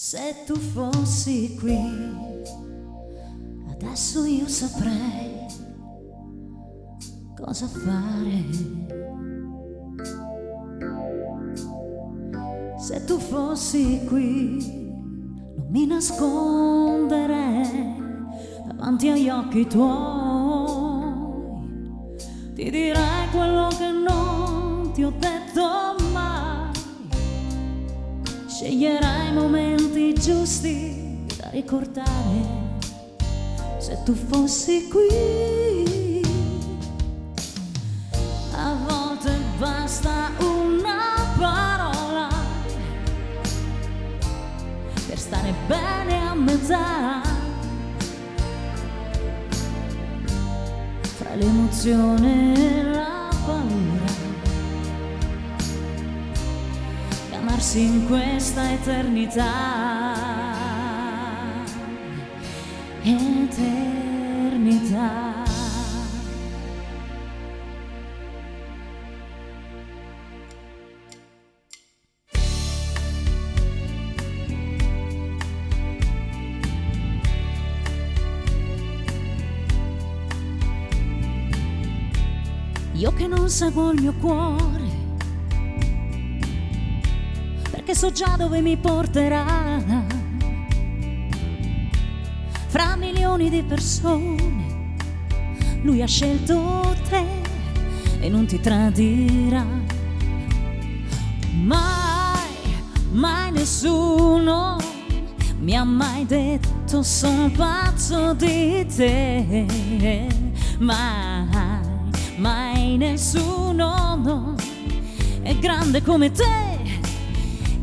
Se tu fossi qui, adesso io saprei cosa fare. Se tu fossi qui, non mi nasconderei davanti agli occhi tuoi. Ti direi quello che non ti ho detto mai. Sceglierai i momenti giusti da ricordare. Se tu fossi qui, a volte basta una parola per stare bene a metà, fra l'emozione e la paura, amarsi in questa eternità, eternità. Io che non seguo il mio cuore, perché so già dove mi porterà. Fra milioni di persone, lui ha scelto te e non ti tradirà. Mai, mai nessuno mi ha mai detto sono pazzo di te. Mai, mai nessuno, no, è grande come te,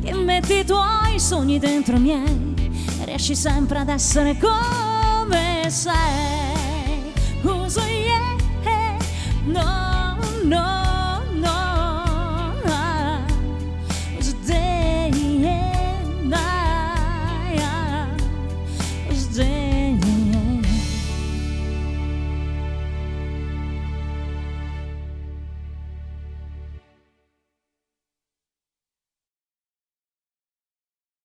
che metti i tuoi sogni dentro i miei e riesci sempre ad essere come sei. Uso